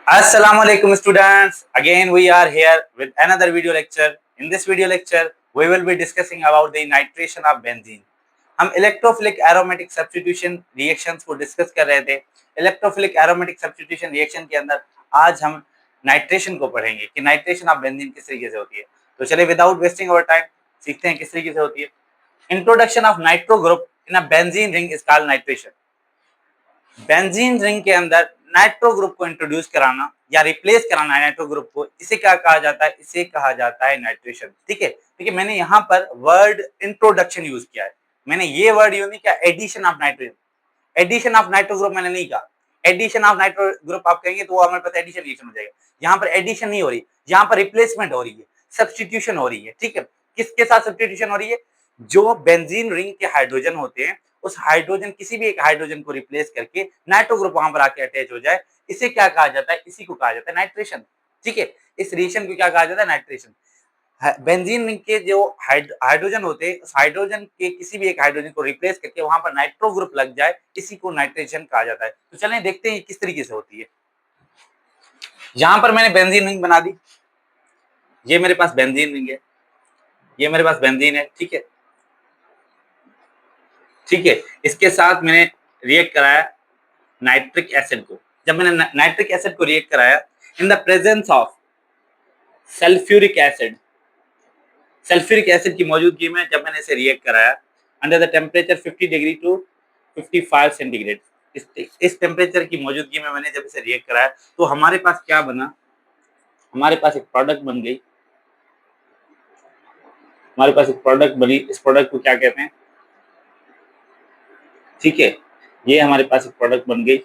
Assalamu alaikum students. Again we are here with another video lecture. In this video lecture we will be discussing about the nitration of benzene. हम electrophilic aromatic substitution reactions को discuss कर रहे थे। Electrophilic aromatic substitution reaction के अंदर आज हम nitration को पढ़ेंगे कि नाइट्रेशन ऑफ बेंजीन किस तरीके से होती है। तो चलिए विदाउट वेस्टिंग आवर टाइम सीखते हैं किस तरीके से होती है। Introduction of nitro group in a benzene ring is called nitration. Benzene ring के अंदर नाइट्रो ग्रुप को इंट्रोड्यूस कराना या रिप्लेस कराना है नाइट्रो ग्रुप को, इसे क्या कहा जाता है? इसे कहा जाता है नाइट्रेशन। ठीक है, देखिए मैंने यहाँ पर वर्ड इंट्रोडक्शन यूज किया है। मैंने ये वर्ड यूज नहीं किया addition of nitrogen. Addition of nitro group मैंने नहीं कहा। एडिशन ऑफ नाइट्रो ग्रुप आप कहेंगे तो वो हमारे पास एडिशन रिएक्शन हो जाएगा। यहाँ पर एडिशन नहीं हो रही, यहाँ पर रिप्लेसमेंट हो रही है, सब्स्टिट्यूशन हो रही है। ठीक है, किसके साथ सब्स्टिट्यूशन हो रही है? जो बेंजीन रिंग के हाइड्रोजन होते हैं उस हाइड्रोजन किसी भी एक हाइड्रोजन को रिप्लेस करके नाइट्रो ग्रुप वहां पर आके अटैच हो जाए, इसे क्या कहा जाता है? इसी को कहा जाता है नाइट्रेशन। ठीक है, इस रिएक्शन को क्या कहा जाता है? नाइट्रेशन। बेंजीन रिंग के जो हाइड्रोजन होते हैं उस हाइड्रोजन के किसी भी एक हाइड्रोजन को रिप्लेस करके वहां पर नाइट्रो ग्रुप लग जाए, इसी को नाइट्रेशन कहा जाता है। तो चलें देखते हैं किस तरीके से होती है। यहां पर मैंने बेंजीन रिंग बना दी। ये मेरे पास बेंजीन रिंग है, ये मेरे पास बेंजीन है। ठीक है, ठीक है, इसके साथ मैंने रिएक्ट कराया नाइट्रिक एसिड को। जब मैंने नाइट्रिक एसिड को रिएक्ट कराया in the presence of sulphuric acid, sulphuric acid की मौजूदगी में जब मैंने इसे रिएक्ट कराया under the temperature 50 degree to 55 centigrade, इस टेम्परेचर की मौजूदगी में मैंने जब इसे रिएक्ट कराया तो हमारे पास क्या बना? हमारे पास एक प्रोडक्ट बन गई। हमारे पास एक प्रोडक्ट बनी। इस प्रोडक्ट को क्या कहते हैं? ठीक है, ये हमारे पास एक प्रोडक्ट बन गई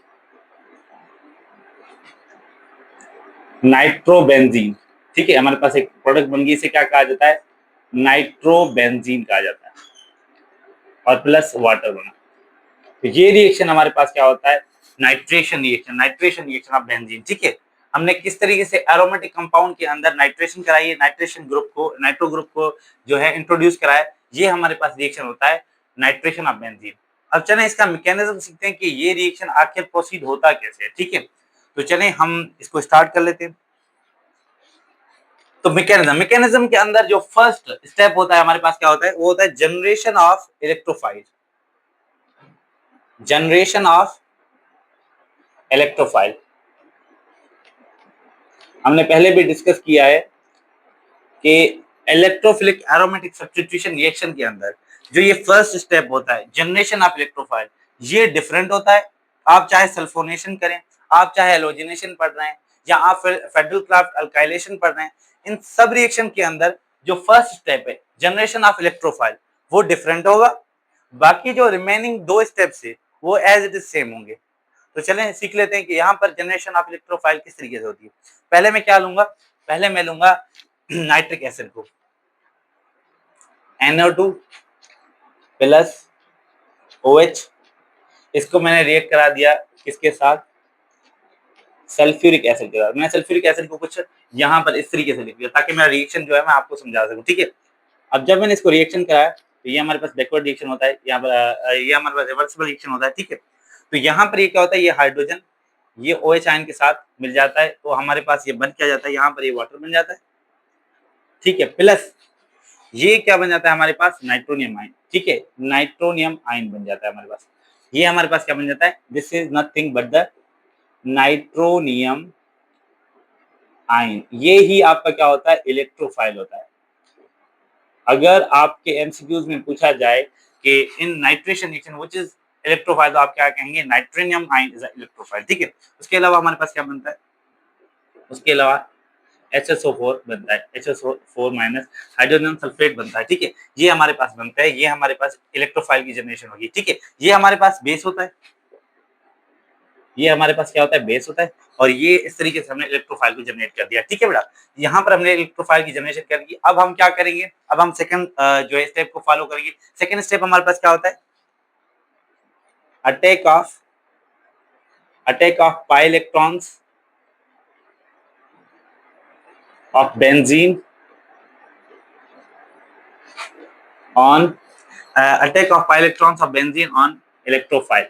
नाइट्रोबेंजीन। ठीक है, हमारे पास एक प्रोडक्ट बन गई, इसे क्या कहा जाता है? नाइट्रोबेंजीन कहा जाता है, और प्लस वाटर बना। तो ये रिएक्शन हमारे पास क्या होता है? Nitration reaction, nitration reaction of benzene. ठीक है, हमने किस तरीके से एरोमेटिक कंपाउंड के अंदर नाइट्रेशन कराई है, नाइट्रेशन ग्रुप को, नाइट्रो ग्रुप को जो है इंट्रोड्यूस कराया, ये हमारे पास रिएक्शन होता है नाइट्रेशन ऑफ बेंजीन। अब चलें इसका मैकेनिज्म सीखते हैं कि ये रिएक्शन आखिर प्रोसीड होता कैसे है। ठीक है, तो चलें हम इसको स्टार्ट कर लेते हैं। तो मैकेनिज्म के अंदर जो फर्स्ट स्टेप होता है हमारे पास क्या होता है? वो होता है generation of electrophile. Generation of electrophile हमने पहले भी डिस्कस किया है कि इलेक्ट्रोफिलिक एरोमेटिक सब्स्टिट्यूशन रिएक्शन के अंदर जो ये फर्स्ट स्टेप होता है जनरेशन ऑफ इलेक्ट्रोफाइल, ये डिफरेंट होता है। आप चाहे सल्फोनेशन करें, आप चाहे हेलोजिनेशन पढ़ रहे हैं, या आप फेडरल क्राफ्ट अल्काइलेशन पढ़ रहे हैं, इन सब रिएक्शन के अंदर जो फर्स्ट स्टेप है जनरेशन ऑफ इलेक्ट्रोफाइल वो डिफरेंट होगा। बाकी जो रिमेनिंग दो स्टेप्स है वो एज इट इज सेम होंगे। तो चलें सीख लेते हैं कि यहाँ पर जनरेशन ऑफ इलेक्ट्रोफाइल किस तरीके से होती है। पहले मैं क्या लूंगा? पहले मैं लूंगा नाइट्रिक एसिड को, NO2 प्लस OH। इसको मैंने रिएक्ट करा दिया किसके साथ? सल्फ्यूरिक एसिड के साथ। मैंने सल्फ्यूरिक एसिड को कुछ यहाँ पर इस तरीके से लिख दिया ताकि मेरा रिएक्शन जो है मैं आपको समझा सकूं। ठीक है, अब जब मैंने इसको रिएक्शन कराया तो ये हमारे पास बैकवर्ड रिएक्शन होता है, यहाँ पर ये हमारे पास रिवर्सिबल रिएक्शन होता है। ठीक है, तो यहाँ पर ये क्या होता है? ये हाइड्रोजन ये OH आयन के साथ मिल जाता है तो हमारे पास ये बन क्या जाता है? यहाँ पर ये वाटर बन जाता है। ठीक है, प्लस ये क्या बन जाता है हमारे पास? Nitronium ion. ठीक है, नाइट्रोनियम आयन बन जाता है हमारे पास। ये हमारे पास क्या बन जाता है? This is nothing but the nitronium ion. ये ही आपका क्या होता है? इलेक्ट्रोफाइल होता है। अगर आपके एमसीक्यूज में पूछा जाए कि in nitration reaction which is electrophile, तो आप क्या कहेंगे? Nitronium ion is electrophile. ठीक है, उसके अलावा हमारे पास क्या बनता है? उसके अलावा HSO4 बनता है, HSO4 माइनस हाइड्रोजन सल्फेट बनता है। ठीक है, ये हमारे पास बनता है, ये हमारे पास इलेक्ट्रोफाइल की जनरेशन होगी। ठीक है, ये हमारे पास बेस होता है, ये हमारे पास क्या होता है? बेस होता है, और ये इस तरीके से हमने इलेक्ट्रोफाइल को जनरेट कर दिया। ठीक है बेटा, यहाँ पर हमने इलेक्ट्रोफाइल की जनरेशन कर दी। अब हम क्या करेंगे? अब हम सेकंड जो है स्टेप को फॉलो करेंगे। सेकंड स्टेप हमारे पास क्या होता है? Attack of pi electrons of benzene on attack of pi electrons of benzene on electrophile.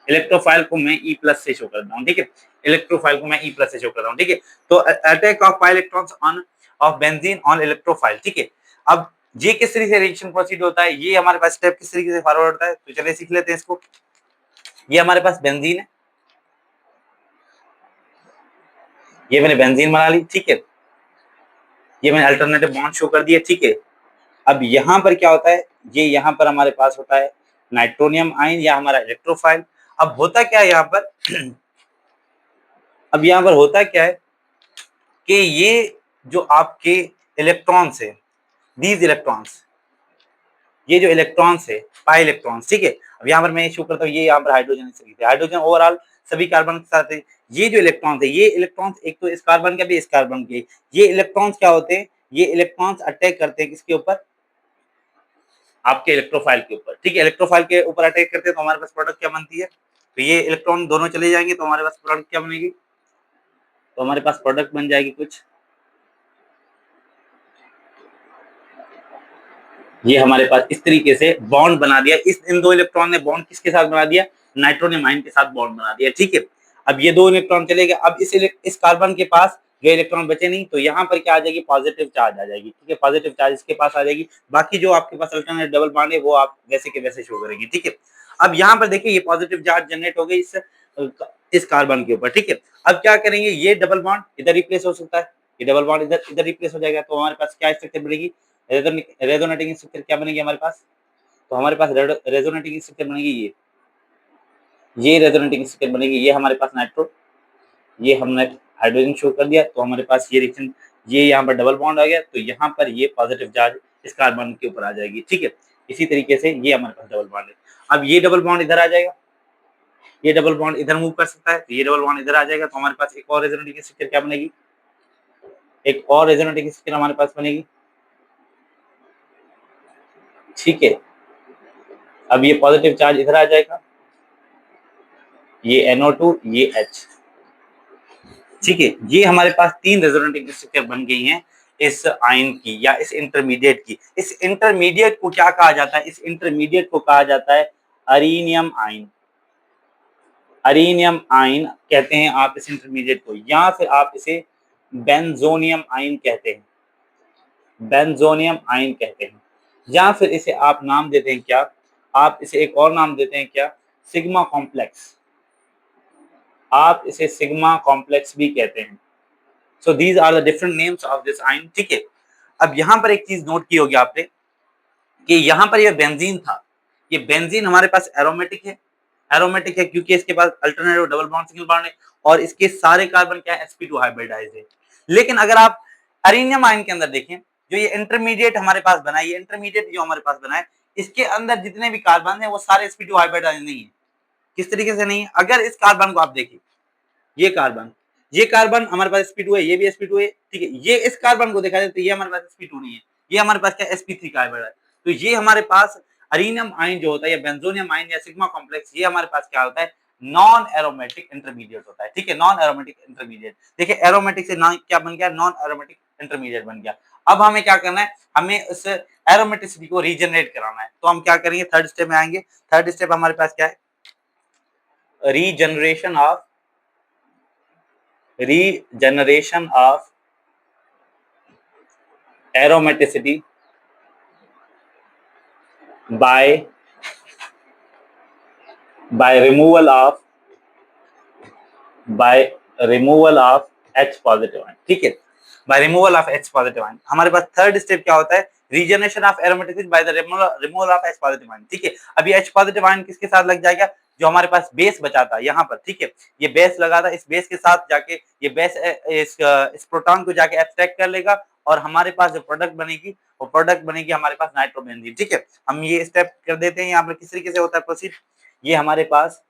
Electrophile को मैं E+ से शो कर रहा हूँ। ठीक है, इलेक्ट्रोफाइल को मैं ई प्लस से शो कर रहा हूँ, ठीक है। तो attack of pi electrons on off benzene on electrophile, ठीक है। अब ये किस तरीके से रिएक्शन प्रोसीड होता है, ये हमारे पास स्टेप किस तरीके से फॉरवर्ड होता है, तो चलिए सीख लेते हैं इसको। ये हमारे पास बेंजीन है, ये मैंने बेंजीन बना ली, ठीक है। ये मैंने अल्टरनेटिव बॉन्ड शो कर दिया, ठीक है। अब यहाँ पर क्या होता है, ये यहाँ पर हमारे पास होता है नाइट्रोनियम आयन या हमारा इलेक्ट्रोफाइल। अब होता क्या है यहाँ पर अब यहाँ पर होता क्या है कि ये जो आपके इलेक्ट्रॉन्स है, दीज इलेक्ट्रॉन्स, ये जो इलेक्ट्रॉन्स है पाई इलेक्ट्रॉन्स, ठीक है। अब यहाँ पर मैं ये शो करता हूँ, ये यहाँ पर हाइड्रोजन हाइड्रोजन ओवरऑल सभी कार्बन के साथ है। ये जो इलेक्ट्रॉन्स है, ये इलेक्ट्रॉन्स एक तो इस कार्बन का भी इस कार्बन के, ये इलेक्ट्रॉन्स क्या होते हैं, ये इलेक्ट्रॉन्स अटैक करते हैं किसके ऊपर, आपके इलेक्ट्रोफाइल के ऊपर, ठीक है। इलेक्ट्रोफाइल के ऊपर अटैक करते हैं तो हमारे पास प्रोडक्ट क्या बनती है, तो ये इलेक्ट्रॉन दोनों चले जाएंगे तो हमारे पास प्रोडक्ट क्या बनेगी, तो हमारे पास प्रोडक्ट बन जाएगी कुछ, ये हमारे पास इस तरीके से बॉन्ड बना दिया, इस इन दो इलेक्ट्रॉन ने बॉन्ड किसके साथ बना दिया, नाइट्रोनियम आयन के साथ बॉन्ड बना दिया, ठीक है। अब ये दो इलेक्ट्रॉन चले गए, अब इस कार्बन के पास जो इलेक्ट्रॉन बचे नहीं, तो यहाँ पर क्या आ जाएगी, पॉजिटिव चार्ज आ जाएगी, ठीक है। पॉजिटिव चार्ज इसके पास आ जाएगी, बाकी जो आपके पास अल्टरनेट डबल बॉन्ड है वो आप वैसे के वैसे शो करेंगे, ठीक है। अब यहाँ पर देखिए ये पॉजिटिव चार्ज जनरेट हो गई इस कार्बन के ऊपर, ठीक है। अब क्या करेंगे, ये डबल बॉन्ड इधर रिप्लेस हो सकता है, ये डबल बॉन्ड इधर इधर रिप्लेस हो जाएगा, तो हमारे पास क्या स्ट्रक्चर बनेगी, रेजोनेटिंग स्ट्रक्चर क्या बनेगी हमारे पास, तो हमारे पास रेजोनेटिंग स्ट्रक्चर बनेगी ये रेजोनेटिंग स्ट्रक्चर बनेगी, ये हमारे पास नाइट्रो, ये हमने हाइड्रोजन शो कर दिया, तो हमारे पास ये रिएक्शन, ये यहाँ पर डबल बॉन्ड आ गया, तो यहाँ पर ये पॉजिटिव चार्ज इस कार्बन के ऊपर आ जाएगी, ठीक है। इसी तरीके से ये हमारे पास डबल बॉन्ड है। अब ये डबल बॉन्ड इधर आ जाएगा, ये डबल बॉन्ड इधर मूव कर सकता है, तो ये डबल बॉन्ड इधर आ जाएगा, तो हमारे पास एक और रेजोनेटिंग स्ट्रक्चर क्या बनेगी, एक और रेजोनेटिंग स्ट्रक्चर हमारे पास बनेगी, ठीक है। अब ये पॉजिटिव चार्ज इधर आ जाएगा, ये NO2, ये H, ठीक है। ये हमारे पास तीन रेजोनेटिंग स्ट्रक्चर बन गई हैं इस आयन की या इस इंटरमीडिएट की। इस इंटरमीडिएट को क्या कहा जाता है, इस इंटरमीडिएट को कहा जाता है अरीनियम आयन, अरीनियम आयन कहते हैं आप इस इंटरमीडिएट को, या फिर आप इसे बेंजोनियम आयन कहते हैं, बेंजोनियम आयन कहते हैं, या फिर इसे आप नाम देते हैं क्या, आप इसे एक और नाम देते हैं क्या, सिग्मा कॉम्प्लेक्स, आप इसे सिग्मा कॉम्प्लेक्स भी कहते हैं। So these are the different names of this ion, ठीक है। अब यहाँ पर एक चीज नोट की होगी आपने कि यहाँ पर ये बेंजीन था, ये बेंजीन हमारे पास एरोमेटिक है, एरोमेटिक है क्योंकि इसके पास alternative double bond single bond है और इसके सारे कार्बन क्या है, sp2 हाइब्रिडाइज्ड है। लेकिन अगर आप अरीनियम आयन के अंदर देखें, जो ये इंटरमीडिएट हमारे पास बना है, ये इंटरमीडिएट जो हमारे पास बना है, इसके अंदर जितने भी कार्बन है वो सारे sp2 हाइब्रिडाइज्ड नहीं है। किस तरीके से नहीं है, अगर इस कार्बन को आप देखिए, ये कार्बन हमारे पास sp2 है, ये भी sp2 है, ठीक है। ये इस कार्बन को देखा जाए तो ये हमारे पास sp2 नहीं है, ये हमारे पास क्या sp3 कार्बन है। तो ये हमारे पास अरीनियम आयन जो होता है या बेंजोनियम आयन या सिग्मा कॉम्प्लेक्स, ये हमारे पास क्या होता है, नॉन एरोमेटिक इंटरमीडिएट होता है, ठीक है। नॉन एरोमेटिक इंटरमीडिएट, देखिए एरोमेटिक से नॉन क्या बन गया, नॉन एरोमेटिक इंटरमीडिएट बन गया। अब हमें क्या करना है, हमें उस एरोमेटिसिटी को रीजनरेट कराना है, तो हम क्या करेंगे, थर्ड स्टेप में आएंगे। थर्ड स्टेप हमारे पास क्या है, regeneration of aromaticity by removal of H positive ion, ठीक है। By removal of H positive ion, हमारे पास थर्ड स्टेप क्या होता है, regeneration of aromaticity by the removal of H positive ion, ठीक है। अब ये H पॉजिटिव आयन किसके साथ लग जाएगा, जो हमारे पास बेस बचा था यहाँ पर, ठीक है। ये बेस लगा था, इस बेस के साथ जाके ये बेस इस प्रोटॉन को जाके एब्स्ट्रैक्ट कर लेगा और हमारे पास जो प्रोडक्ट बनेगी वो प्रोडक्ट बनेगी हमारे पास नाइट्रोबेंजीन, ठीक है। हम ये स्टेप कर देते हैं यहाँ पर, किस तरीके से होता है प्रोसीड, ये हमारे पास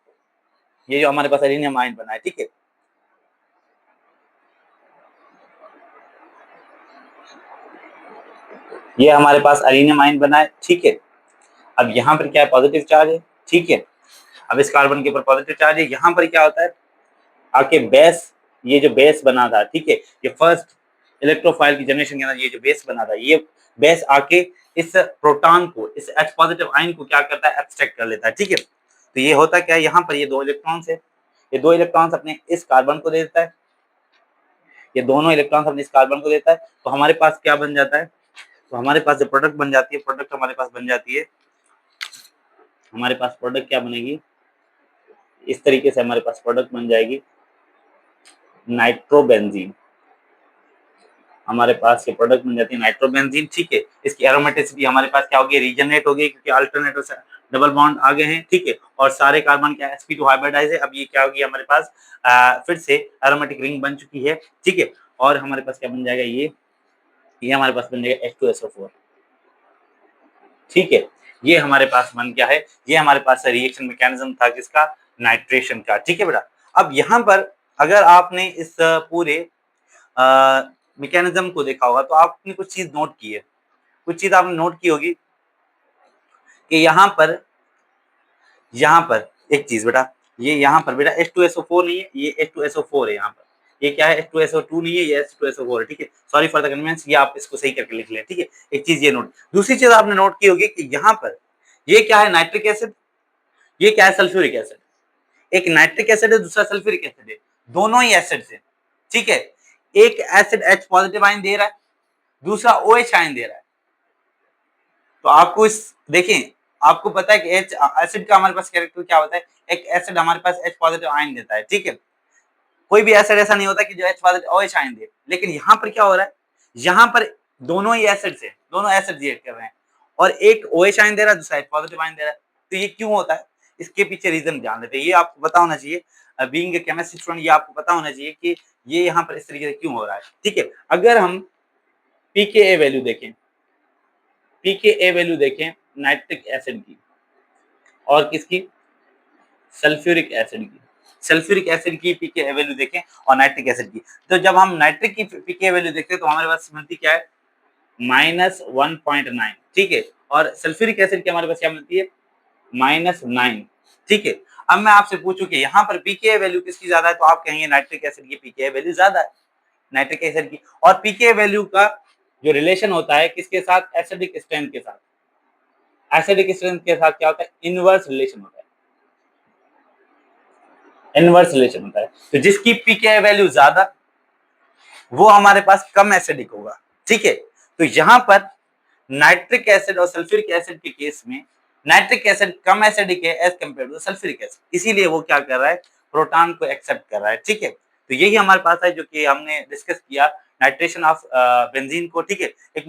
ये जो हमारे पास एल्यूमिनियम आयन बना है, ठीक है। ये हमारे पास एल्यूमिनियम आयन बना है, ठीक है। अब यहाँ पर क्या है, पॉजिटिव चार्ज है, ठीक है। अब इस कार्बन के ऊपर पॉजिटिव चार्ज है, यहाँ पर क्या होता है, आके बेस, ये जो बेस बना था, ठीक है, ये फर्स्ट इलेक्ट्रोफाइल की जनरेशन के अंदर ये जो बेस बना था, ये बेस आके इस प्रोटॉन को, इस H पॉजिटिव आयन को क्या करता है, एब्स्ट्रैक्ट कर लेता है, ठीक है। तो ये होता क्या है, यहाँ पर ये दो इलेक्ट्रॉन्स है, ये 2 इलेक्ट्रॉन्स अपने इस कार्बन को दे देता है, ये दोनों इलेक्ट्रॉन्स अपने इस कार्बन को देता है, तो हमारे पास क्या बन जाता है, तो हमारे पास जो प्रोडक्ट बन जाती है, प्रोडक्ट हमारे पास बन जाती है, हमारे पास प्रोडक्ट क्या बनेगी, इस तरीके से हमारे पास प्रोडक्ट बन जाएगी नाइट्रोबेंजीन। हमारे पास ये प्रोडक्ट बन जाती है नाइट्रोबेंजीन, ठीक है। इसकी एरोमेटिसिटी हमारे पास क्या होगी, रीजनरेट होगी, क्योंकि अल्टरनेटिव से डबल बॉन्ड आ गए हैं, ठीक है, और सारे कार्बन क्या sp2 हाइब्रिडाइज है। अब ये क्या होगी, हमारे पास फिर से एरोमेटिक रिंग बन चुकी है, ठीक है, और हमारे पास क्या बन जाएगा, ये हमारे पास बन जाएगा H2SO4, ठीक है। ये हमारे पास बन गया है, ये हमारे पास रिएक्शन मैकेनिज्म था किसका, नाइट्रेशन का, ठीक है बेटा। अब यहाँ पर अगर आपने इस पूरे मैकेनिज्म को देखा होगा तो आपने कुछ चीज नोट की है, कुछ चीज आपने नोट की होगी कि यहाँ पर एक चीज बेटा, ये यहाँ पर बेटा H2SO4 नहीं है, ये H2SO4 है। यहाँ पर ये क्या है, H2SO2 नहीं है, ये H2SO4 है, ठीक है। सॉरी फॉर द कन्वेंस, ये आप इसको सही करके लिख लें, ठीक है। एक चीज ये नोट, दूसरी चीज आपने नोट की होगी कि यहाँ पर ये क्या है, नाइट्रिक एसिड, ये क्या है, सल्फ्यूरिक एसिड। एक नाइट्रिक एसिड है, दूसरा सल्फ्यूरिक एसिड है, दोनों ही एसिड है, ठीक है। एक एसिड H पॉजिटिव आयन दे रहा है, दूसरा OH आयन दे रहा है। तो आपको इस देखें, आपको पता है कि H एसिड का हमारे पास कैरेक्टर क्या होता है, एक एसिड हमारे पास H पॉजिटिव आयन देता है, ठीक है। कोई भी एसिड ऐसा नहीं होता कि जो H पॉजिटिव OH आयन दे, लेकिन यहाँ पर क्या हो रहा है, यहाँ पर दोनों ही एसिड से दोनों एसिड रिएक्ट कर रहे हैं और एक OH आयन दे रहा है, दूसरा H पॉजिटिव आयन दे रहा है। तो ये क्यों होता है, इसके पीछे रीजन जान लेते हैं। ये आपको पता होना चाहिए, बीइंग ए केमिस्ट्री स्टूडेंट, ये आपको पता होना चाहिए कि ये यहाँ पर इस तरीके से क्यों हो रहा है, ठीक है। अगर हम pKa वैल्यू देखें, pKa वैल्यू देखें नाइट्रिक एसिड की और किसकी, सल्फ्यूरिक एसिड की, सल्फ्यूरिक एसिड की pKa वैल्यू देखें और नाइट्रिक एसिड की, तो जब हम नाइट्रिक की pKa वैल्यू देखते हैं तो हमारे पास मिलती क्या है, -1.9, ठीक है, और सल्फ्यूरिक एसिड की हमारे पास क्या मिलती है, -9, ठीक है। अब मैं आपसे पूछूं कि यहाँ पर pKa वैल्यू किसकी ज्यादा है, तो आप कहेंगे नाइट्रिक एसिड की pKa वैल्यू ज्यादा है, नाइट्रिक एसिड की। और pKa वैल्यू का जो रिलेशन होता है किसके साथ, एसिडिक स्ट्रेंथ के साथ, एसिडिक स्ट्रेंथ के साथ क्या होता है, इनवर्स रिलेशन होता है, इनवर्स रिलेशन होता है। तो जिसकी pKa वैल्यू ज्यादा वो हमारे पास कम एसिडिक होगा, ठीक है। तो यहाँ पर नाइट्रिक एसिड और सल्फ्यूरिक एसिड के केस में नाइट्रिक एसिड कम एसिडिक है as compare to sulphuric acid, इसीलिए वो क्या कर रहा है, प्रोटॉन को एक्सेप्ट कर रहा है, ठीक है। तो यही हमारे पास है जो कि हमने डिस्कस किया नाइट्रेशन ऑफ बेंजीन को, ठीक है। एक